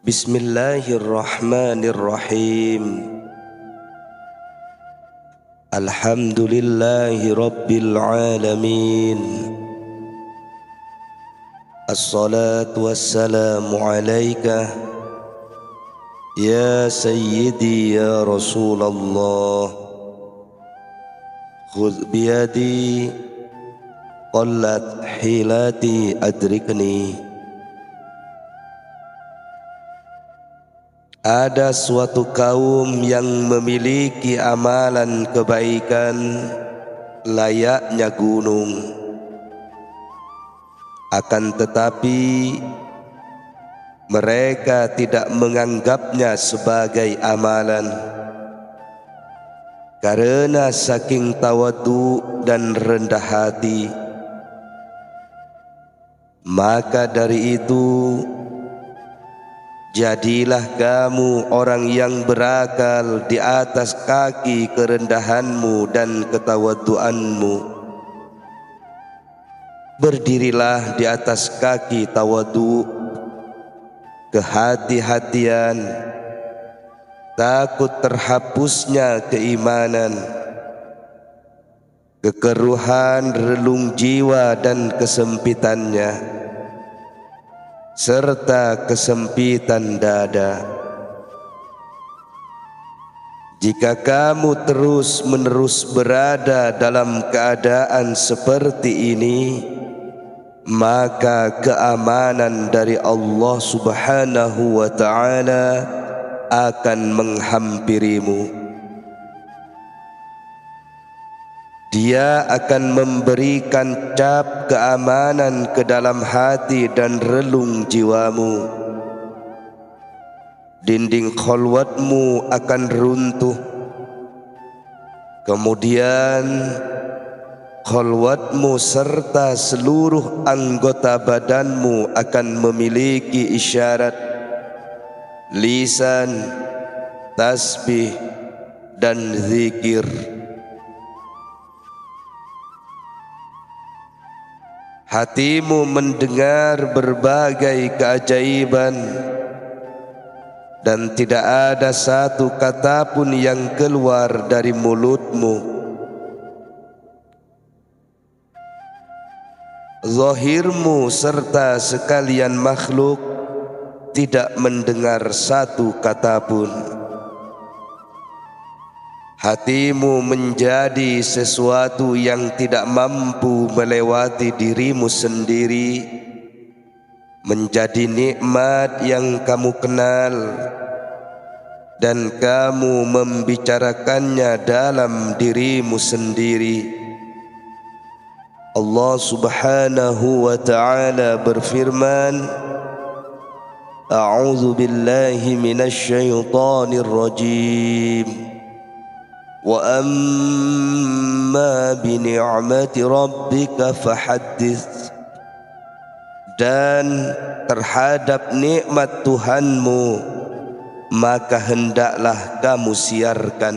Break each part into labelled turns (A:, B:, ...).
A: Bismillahirrahmanirrahim. Alhamdulillahi rabbil alamin. Assalatu wassalamu alaika ya sayyidi ya Rasulullah. Khudh biyadi qallat hilati adrikni. Ada suatu kaum yang memiliki amalan kebaikan layaknya gunung, akan tetapi mereka tidak menganggapnya sebagai amalan karena saking tawadhu dan rendah hati. Maka dari itu, jadilah kamu orang yang berakal di atas kaki kerendahanmu dan ketawaduanmu. Berdirilah di atas kaki tawadu, kehati-hatian, takut terhapusnya keimanan, kekeruhan relung jiwa dan kesempitannya, serta kesempitan dada. Jika kamu terus-menerus berada dalam keadaan seperti ini, maka keamanan dari Allah Subhanahu wa ta'ala akan menghampirimu. Dia akan memberikan cap keamanan ke dalam hati dan relung jiwamu. Dinding khalwatmu akan runtuh. Kemudian khalwatmu serta seluruh anggota badanmu akan memiliki isyarat, lisan, tasbih dan zikir. Hatimu mendengar berbagai keajaiban dan tidak ada satu kata pun yang keluar dari mulutmu. Zahirmu serta sekalian makhluk tidak mendengar satu kata pun. Hatimu menjadi sesuatu yang tidak mampu melewati dirimu sendiri, menjadi nikmat yang kamu kenal dan kamu membicarakannya dalam dirimu sendiri. Allah Subhanahu wa ta'ala berfirman, A'udzu billahi minasy syaithanir rajim. Wa amma bi ni'mati rabbika fahaddits. Dan terhadap nikmat Tuhanmu maka hendaklah kamu siarkan.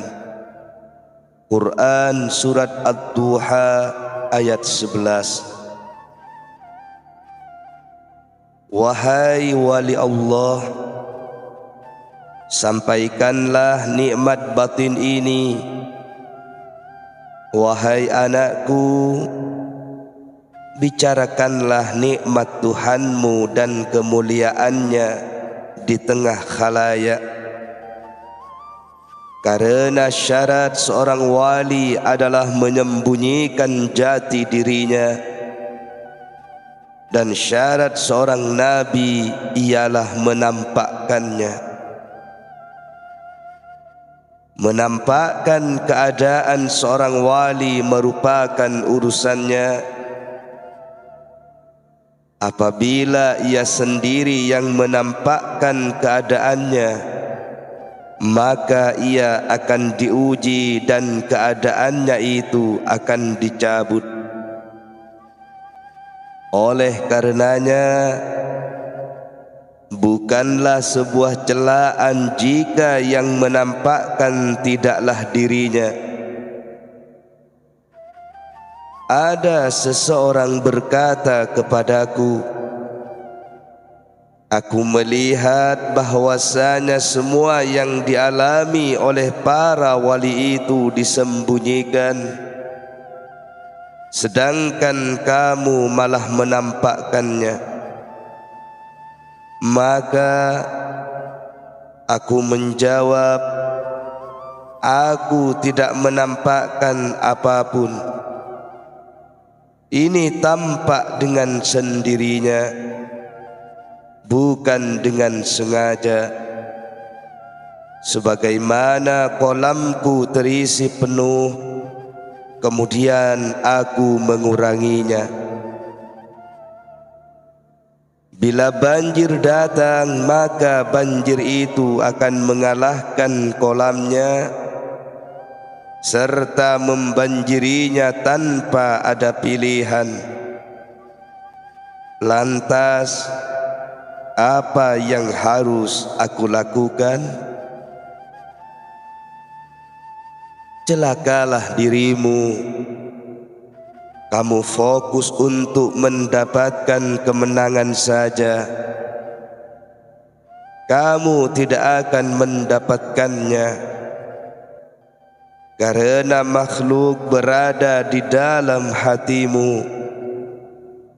A: Quran surat Ad-Duha ayat 11. Wahai wali Allah, sampaikanlah nikmat batin ini. Wahai anakku, bicarakanlah nikmat Tuhanmu dan kemuliaannya di tengah khalayak. Karena syarat seorang wali adalah menyembunyikan jati dirinya, dan syarat seorang nabi ialah menampakkannya. Menampakkan keadaan seorang wali merupakan urusannya apabila ia sendiri yang menampakkan keadaannya, maka ia akan diuji dan keadaannya itu akan dicabut. Oleh karenanya, bukanlah sebuah celaan jika yang menampakkan tidaklah dirinya. Ada seseorang berkata kepadaku, Aku melihat bahwasanya semua yang dialami oleh para wali itu disembunyikan, sedangkan kamu malah menampakkannya. Maka aku menjawab, aku tidak menampakkan apapun. Ini tampak dengan sendirinya, bukan dengan sengaja. Sebagaimana kolamku terisi penuh, kemudian aku menguranginya. Bila banjir datang, maka banjir itu akan mengalahkan kolamnya serta membanjirinya tanpa ada pilihan. Lantas, apa yang harus aku lakukan? Celakalah dirimu. Kamu fokus untuk mendapatkan kemenangan saja. Kamu tidak akan mendapatkannya, karena makhluk berada di dalam hatimu.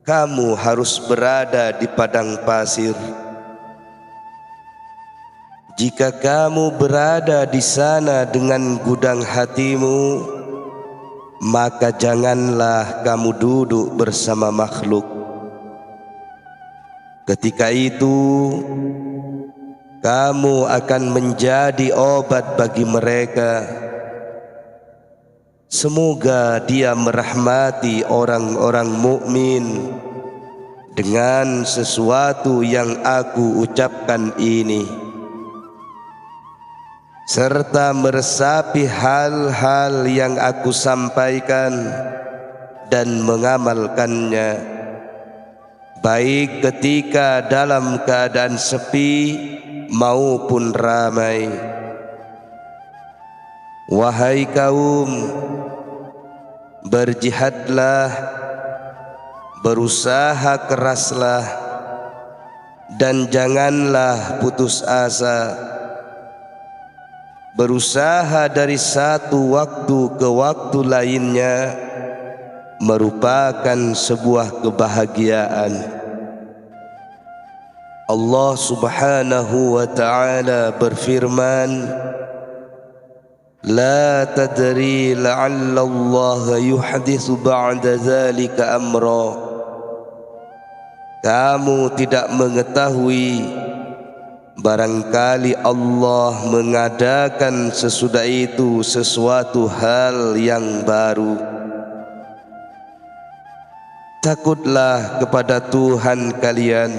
A: Kamu harus berada di padang pasir. Jika kamu berada di sana dengan gudang hatimu, maka janganlah kamu duduk bersama makhluk. Ketika itu kamu akan menjadi obat bagi mereka. Semoga Dia merahmati orang-orang mukmin dengan sesuatu yang aku ucapkan ini, serta meresapi hal-hal yang aku sampaikan dan mengamalkannya, baik ketika dalam keadaan sepi maupun ramai. Wahai kaum, berjihadlah, berusaha keraslah, dan janganlah putus asa. Berusaha dari satu waktu ke waktu lainnya merupakan sebuah kebahagiaan. Allah Subhanahu wa ta'ala berfirman, La tadri la'alla Allah yuhdithu ba'da dhalika amra. Kamu tidak mengetahui, barangkali Allah mengadakan sesudah itu sesuatu hal yang baru. Takutlah kepada Tuhan kalian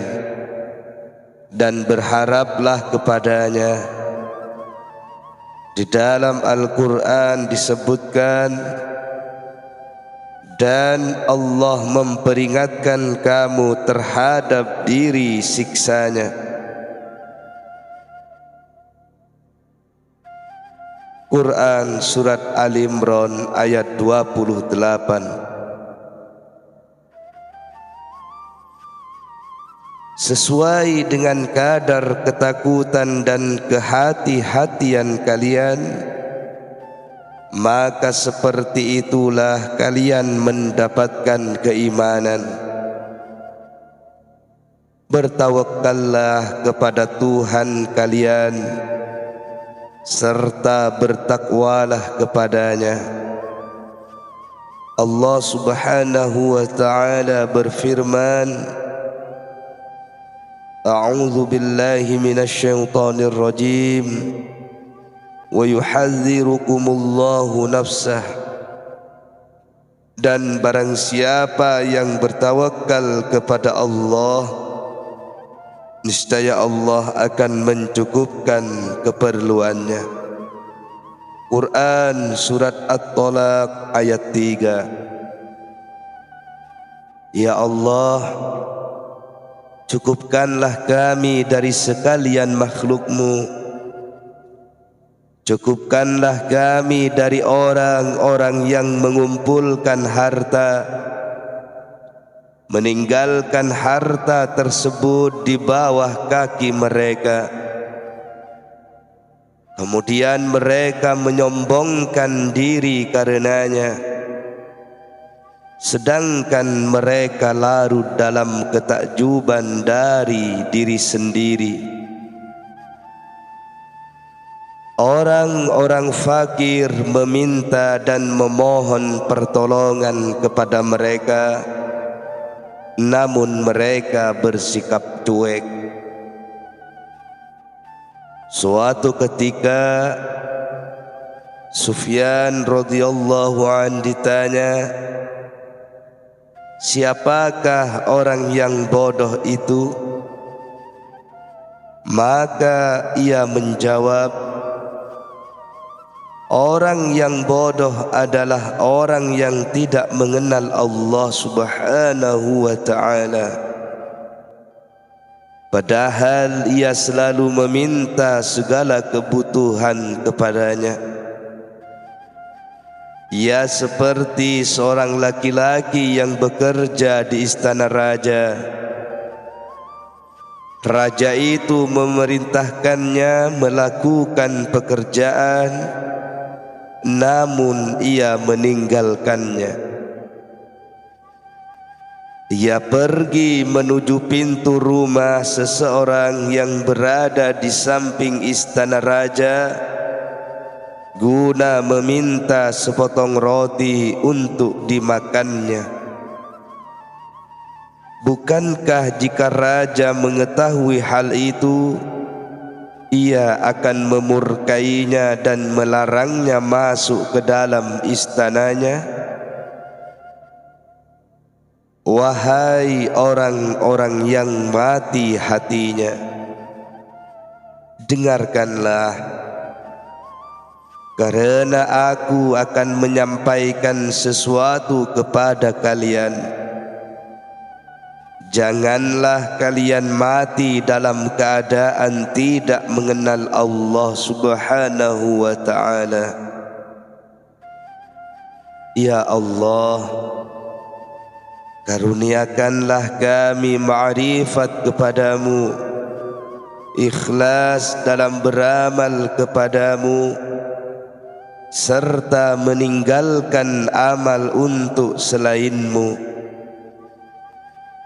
A: dan berharaplah kepadanya. Di dalam Al-Quran disebutkan, dan Allah memperingatkan kamu terhadap diri siksanya. Quran Surat Al-Imran ayat 28. Sesuai dengan kadar ketakutan dan kehati-hatian kalian, maka seperti itulah kalian mendapatkan keimanan. Bertawakkallah kepada Tuhan kalian, serta bertakwalah kepadanya. Allah Subhanahu wa ta'ala berfirman, A'udzu billahi minasy syaithanir rajim wa yuhadzirukumullahu nafsah. Dan barang siapa yang bertawakal kepada Allah, niscaya Allah akan mencukupkan keperluannya. Quran Surat At-Talaq ayat 3. Ya Allah, cukupkanlah kami dari sekalian makhluk-Mu. Cukupkanlah kami dari orang-orang yang mengumpulkan harta, meninggalkan harta tersebut di bawah kaki mereka. Kemudian mereka menyombongkan diri karenanya, sedangkan mereka larut dalam ketakjuban dari diri sendiri. Orang-orang fakir meminta dan memohon pertolongan kepada mereka, namun mereka bersikap cuek. Suatu ketika Sufyan radhiyallahu anhu ditanya, siapakah orang yang bodoh itu? Maka ia menjawab, orang yang bodoh adalah orang yang tidak mengenal Allah Subhanahu wa ta'ala. Padahal ia selalu meminta segala kebutuhan kepadanya. Ia seperti seorang laki-laki yang bekerja di istana raja. Raja itu memerintahkannya melakukan pekerjaan, namun ia meninggalkannya. Ia pergi menuju pintu rumah seseorang yang berada di samping istana raja guna meminta sepotong roti untuk dimakannya. Bukankah jika raja mengetahui hal itu, ia akan memurkainya dan melarangnya masuk ke dalam istananya? Wahai orang-orang yang mati hatinya, dengarkanlah, karena aku akan menyampaikan sesuatu kepada kalian. Janganlah kalian mati dalam keadaan tidak mengenal Allah Subhanahu wa ta'ala. Ya Allah, karuniakanlah kami ma'rifat kepadamu, ikhlas dalam beramal kepadamu, serta meninggalkan amal untuk selainmu.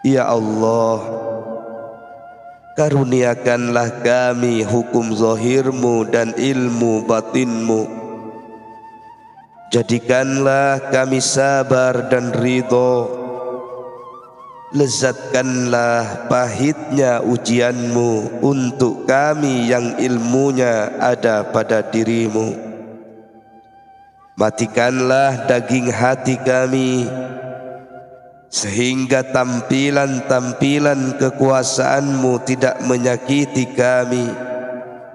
A: Ya Allah, karuniakanlah kami hukum zahirmu dan ilmu batinmu. Jadikanlah kami sabar dan ridho. Lezatkanlah pahitnya ujianmu untuk kami yang ilmunya ada pada dirimu. Matikanlah daging hati kami, sehingga tampilan-tampilan kekuasaanmu tidak menyakiti kami,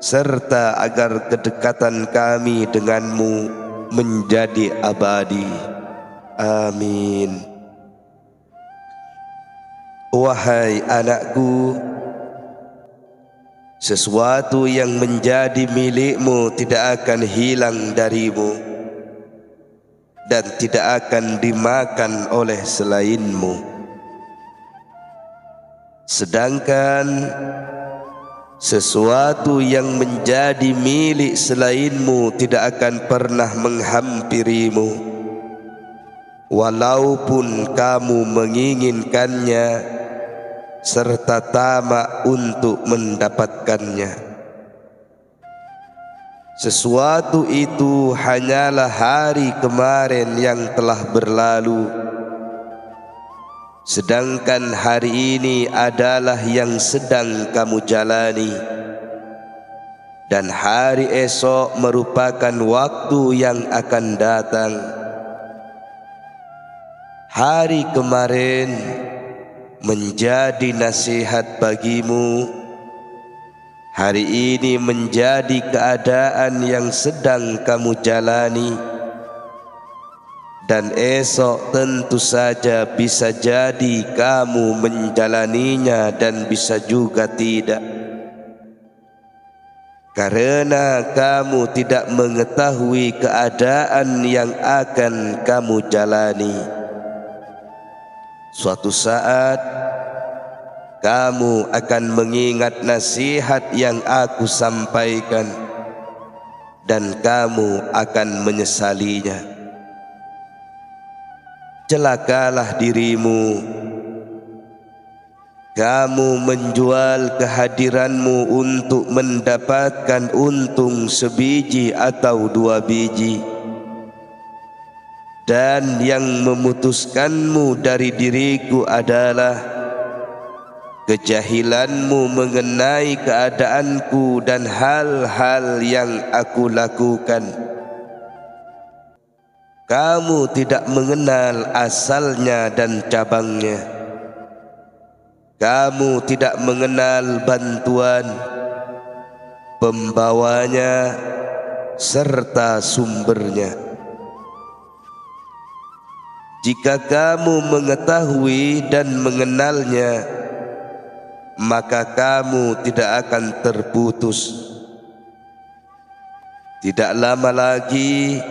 A: serta agar kedekatan kami denganmu menjadi abadi. Amin. Wahai anakku, sesuatu yang menjadi milikmu tidak akan hilang darimu dan tidak akan dimakan oleh selainmu. Sedangkan sesuatu yang menjadi milik selainmu tidak akan pernah menghampirimu, walaupun kamu menginginkannya serta tamak untuk mendapatkannya. Sesuatu itu hanyalah hari kemarin yang telah berlalu, sedangkan hari ini adalah yang sedang kamu jalani, dan hari esok merupakan waktu yang akan datang. Hari kemarin menjadi nasihat bagimu, hari ini menjadi keadaan yang sedang kamu jalani, dan esok tentu saja bisa jadi kamu menjalaninya dan bisa juga tidak, karena kamu tidak mengetahui keadaan yang akan kamu jalani. suatu saat kamu akan mengingat nasihat yang aku sampaikan dan kamu akan menyesalinya. Celakalah dirimu, kamu menjual kehadiranmu untuk mendapatkan untung sebiji atau 2 biji, dan yang memutuskanmu dari diriku adalah kejahilanmu mengenai keadaanku dan hal-hal yang aku lakukan. Kamu tidak mengenal asalnya dan cabangnya. Kamu tidak mengenal bantuan, pembawanya, serta sumbernya. Jika kamu mengetahui dan mengenalnya, maka kamu tidak akan terputus. Tidak lama lagi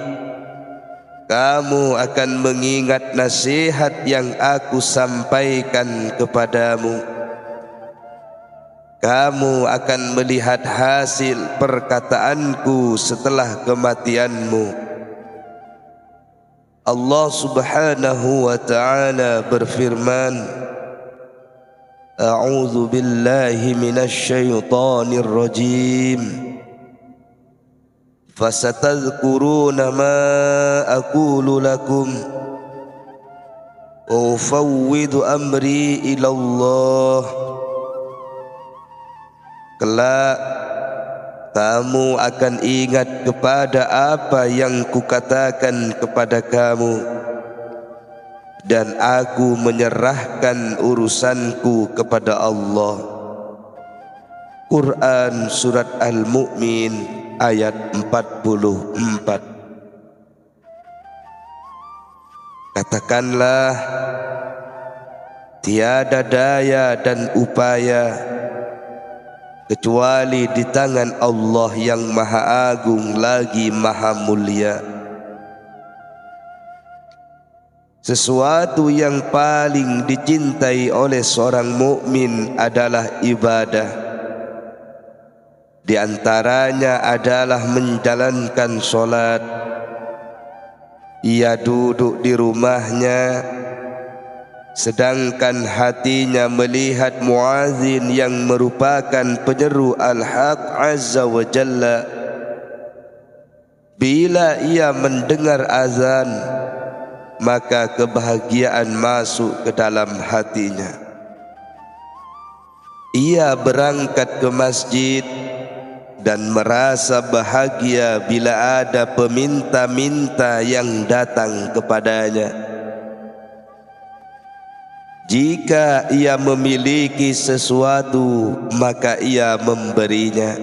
A: kamu akan mengingat nasihat yang aku sampaikan kepadamu. Kamu akan melihat hasil perkataanku setelah kematianmu. Allah Subhanahu wa ta'ala berfirman, A'udzu billahi minasy syaithanir rajim. Fasatadhkuruna ma aqulu lakum wa ufawwidu amri ila Allah. Kelak kamu akan ingat kepada apa yang kukatakan kepada kamu, dan aku menyerahkan urusanku kepada Allah. Quran Surat Al-Mu'min ayat 44. Katakanlah, tiada daya dan upaya kecuali di tangan Allah yang Maha Agung lagi Maha Mulia. Sesuatu yang paling dicintai oleh seorang mukmin adalah ibadah. Di antaranya adalah menjalankan solat. Ia duduk di rumahnya, sedangkan hatinya melihat muazin yang merupakan penyeru Al-Haq Azza wa Jalla. Bila ia mendengar azan, maka kebahagiaan masuk ke dalam hatinya. Ia berangkat ke masjid dan merasa bahagia bila ada peminta-minta yang datang kepadanya. Jika ia memiliki sesuatu, maka ia memberinya,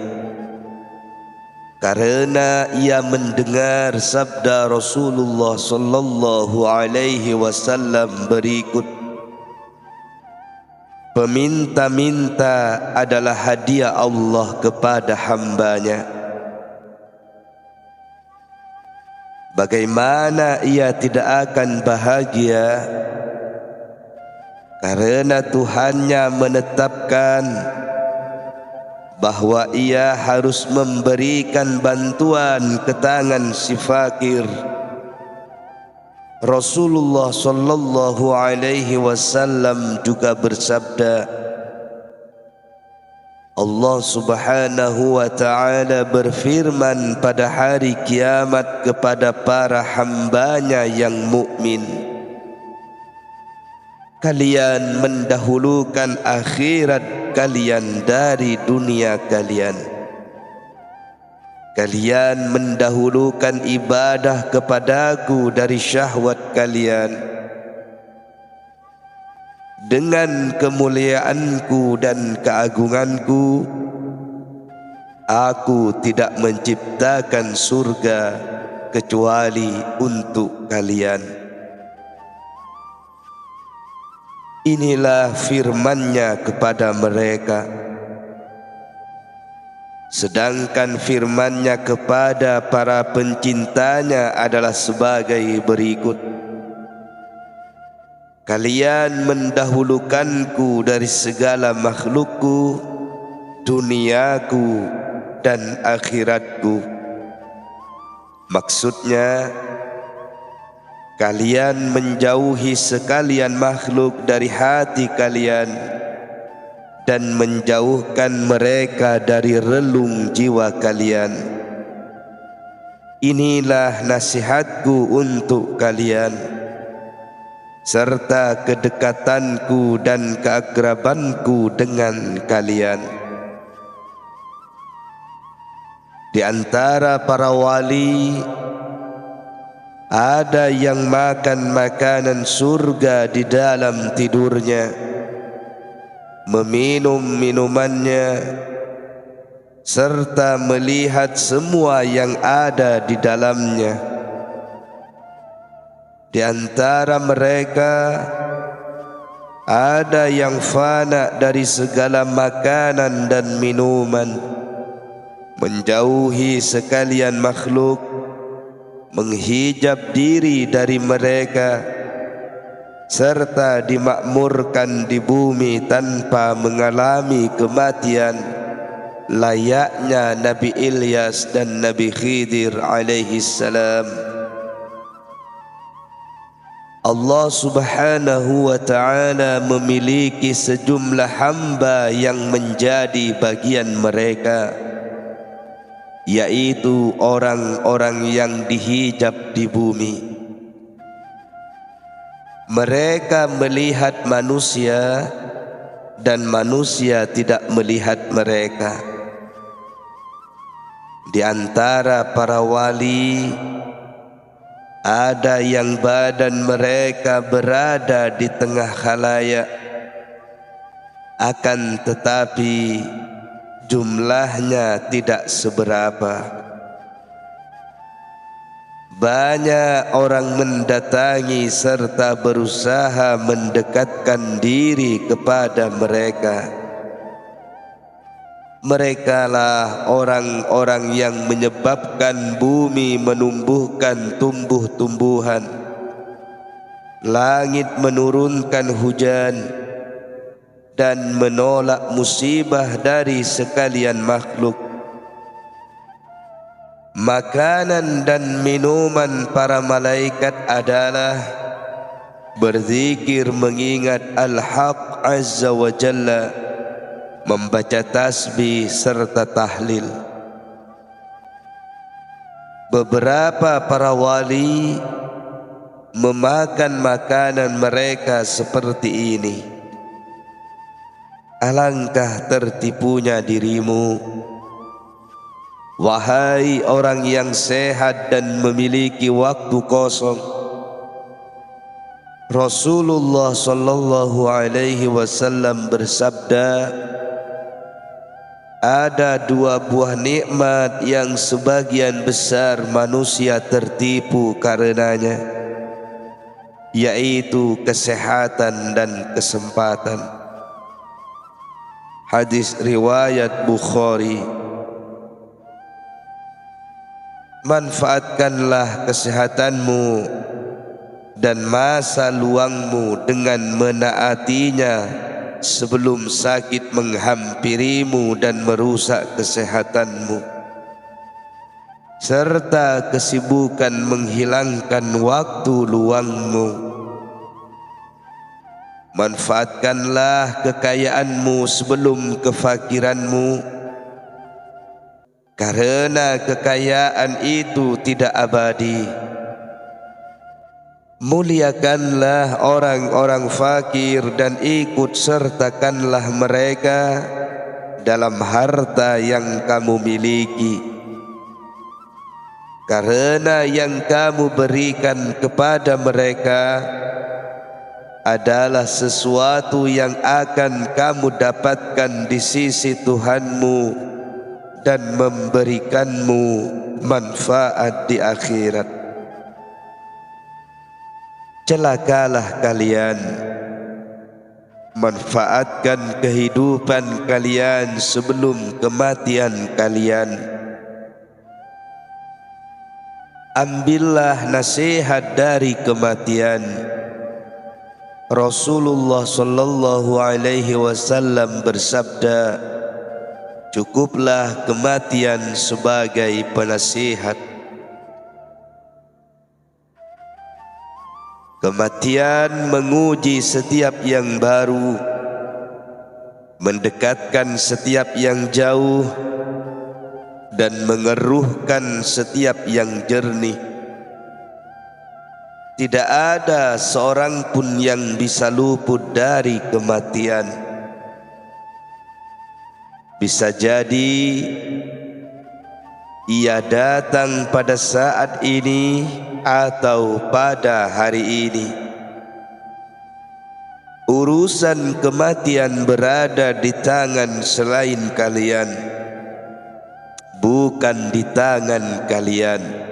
A: karena ia mendengar sabda Rasulullah sallallahu alaihi wasallam berikut, peminta-minta adalah hadiah Allah kepada hambanya. Bagaimana ia tidak akan bahagia? Karena Tuhannya menetapkan bahwa ia harus memberikan bantuan ke tangan si fakir. Rasulullah sallallahu alaihi wasallam juga bersabda, Allah Subhanahu wa ta'ala berfirman pada hari kiamat kepada para hambanya yang mukmin, kalian mendahulukan akhirat kalian dari dunia kalian. Kalian mendahulukan ibadah kepadaku dari syahwat kalian. Dengan kemuliaanku dan keagunganku, aku tidak menciptakan surga kecuali untuk kalian. Inilah firman-Nya kepada mereka. Sedangkan firman-Nya kepada para pencintanya adalah sebagai berikut, kalian mendahulukanku dari segala makhlukku, duniaku dan akhiratku. Maksudnya, kalian menjauhi sekalian makhluk dari hati kalian dan menjauhkan mereka dari relung jiwa kalian. Inilah nasihatku untuk kalian, serta kedekatanku dan keakrabanku dengan kalian. Di antara para wali, ada yang makan makanan surga di dalam tidurnya, meminum minumannya, serta melihat semua yang ada di dalamnya. Di antara mereka, ada yang fana dari segala makanan dan minuman, menjauhi sekalian makhluk, menghijab diri dari mereka, serta dimakmurkan di bumi tanpa mengalami kematian, layaknya Nabi Ilyas dan Nabi Khidir alaihi salam. Allah subhanahu wa ta'ala memiliki sejumlah hamba yang menjadi bagian mereka, yaitu orang-orang yang dihijab di bumi. Mereka melihat manusia dan manusia tidak melihat mereka. Di antara para wali, ada yang badan mereka berada di tengah khalayak, akan tetapi jumlahnya tidak seberapa. Banyak orang mendatangi serta berusaha mendekatkan diri kepada mereka. Merekalah orang-orang yang menyebabkan bumi menumbuhkan tumbuh-tumbuhan, langit menurunkan hujan, dan menolak musibah dari sekalian makhluk. Makanan dan minuman para malaikat adalah berzikir mengingat Al-Haq Azza wa Jalla, membaca tasbih serta tahlil. Beberapa para wali memakan makanan mereka seperti ini. Alangkah tertipunya dirimu, wahai orang yang sehat dan memiliki waktu kosong. Rasulullah sallallahu alaihi wasallam bersabda, ada dua buah nikmat yang sebagian besar manusia tertipu karenanya, yaitu kesehatan dan kesempatan. Hadis riwayat Bukhari. Manfaatkanlah kesehatanmu dan masa luangmu dengan menaatinya sebelum sakit menghampirimu dan merusak kesehatanmu, serta kesibukan menghilangkan waktu luangmu. Manfaatkanlah kekayaanmu sebelum kefakiranmu, karena kekayaan itu tidak abadi. Muliakanlah orang-orang fakir dan ikut sertakanlah mereka dalam harta yang kamu miliki, karena yang kamu berikan kepada mereka adalah sesuatu yang akan kamu dapatkan di sisi Tuhanmu dan memberikanmu manfaat di akhirat. Celakalah kalian, manfaatkan kehidupan kalian sebelum kematian kalian. Ambillah nasihat dari kematian, Rasulullah sallallahu alaihi wasallam bersabda, cukuplah kematian sebagai penasihat. Kematian menguji setiap yang baru, mendekatkan setiap yang jauh, dan mengeruhkan setiap yang jernih. Tidak ada seorang pun yang bisa luput dari kematian. Bisa jadi ia datang pada saat ini atau pada hari ini. Urusan kematian berada di tangan selain kalian, bukan di tangan kalian.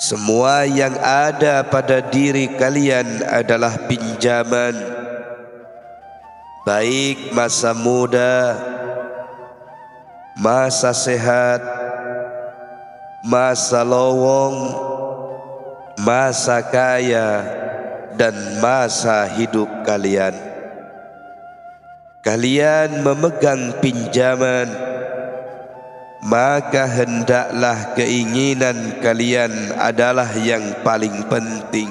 A: Semua yang ada pada diri kalian adalah pinjaman, baik masa muda, masa sehat, masa lowong, masa kaya, dan masa hidup kalian. Kalian memegang pinjaman, maka hendaklah keinginan kalian adalah yang paling penting.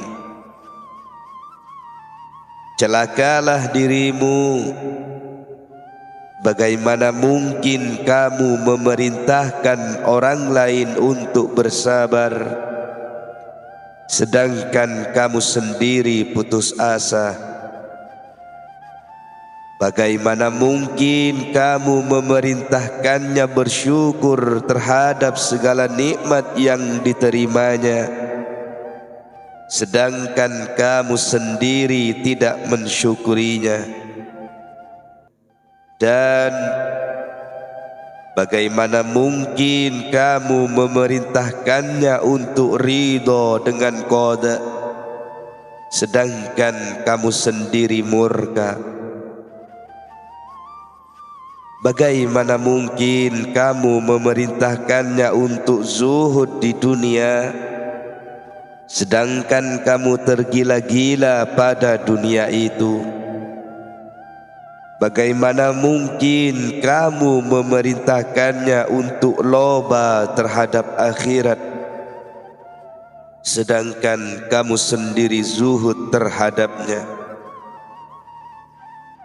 A: Celakalah dirimu, bagaimana mungkin kamu memerintahkan orang lain untuk bersabar, sedangkan kamu sendiri putus asa? Bagaimana mungkin kamu memerintahkannya bersyukur terhadap segala nikmat yang diterimanya, sedangkan kamu sendiri tidak mensyukurinya? Dan bagaimana mungkin kamu memerintahkannya untuk ridho dengan qada, sedangkan kamu sendiri murka? Bagaimana mungkin kamu memerintahkannya untuk zuhud di dunia, sedangkan kamu tergila-gila pada dunia itu? Bagaimana mungkin kamu memerintahkannya untuk loba terhadap akhirat, sedangkan kamu sendiri zuhud terhadapnya?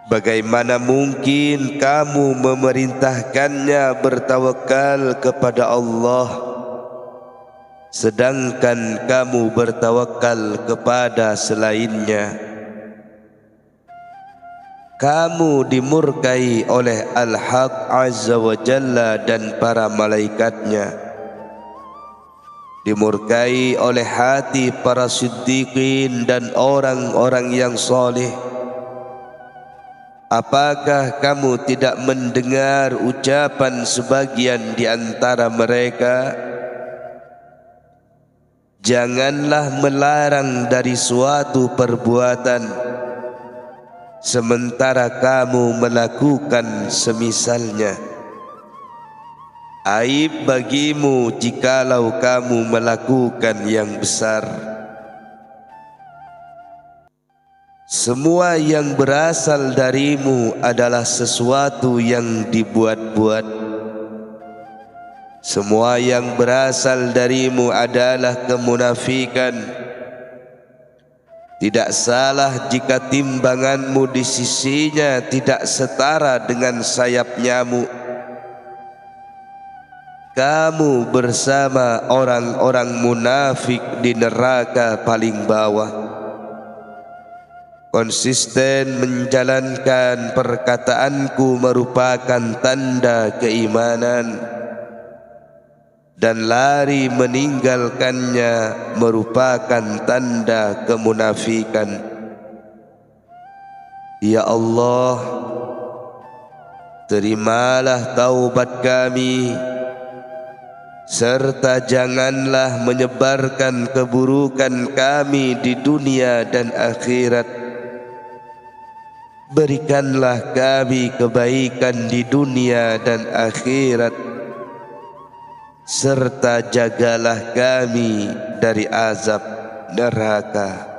A: Bagaimana mungkin kamu memerintahkannya bertawakal kepada Allah, sedangkan kamu bertawakal kepada selainnya? Kamu dimurkai oleh Al-Haq Azza wa Jalla dan para malaikatnya, dimurkai oleh hati para siddiqin dan orang-orang yang soleh. Apakah kamu tidak mendengar ucapan sebagian di antara mereka? Janganlah melarang dari suatu perbuatan, sementara kamu melakukan semisalnya. Aib bagimu jikalau kamu melakukan yang besar. Semua yang berasal darimu adalah sesuatu yang dibuat-buat. Semua yang berasal darimu adalah kemunafikan. Tidak salah jika timbanganmu di sisinya tidak setara dengan sayap nyamuk. Kamu bersama orang-orang munafik di neraka paling bawah. Konsisten menjalankan perkataanku merupakan tanda keimanan, dan lari meninggalkannya merupakan tanda kemunafikan. Ya Allah, terimalah taubat kami, serta janganlah menyebarkan keburukan kami di dunia dan akhirat. Berikanlah kami kebaikan di dunia dan akhirat, serta jagalah kami dari azab neraka.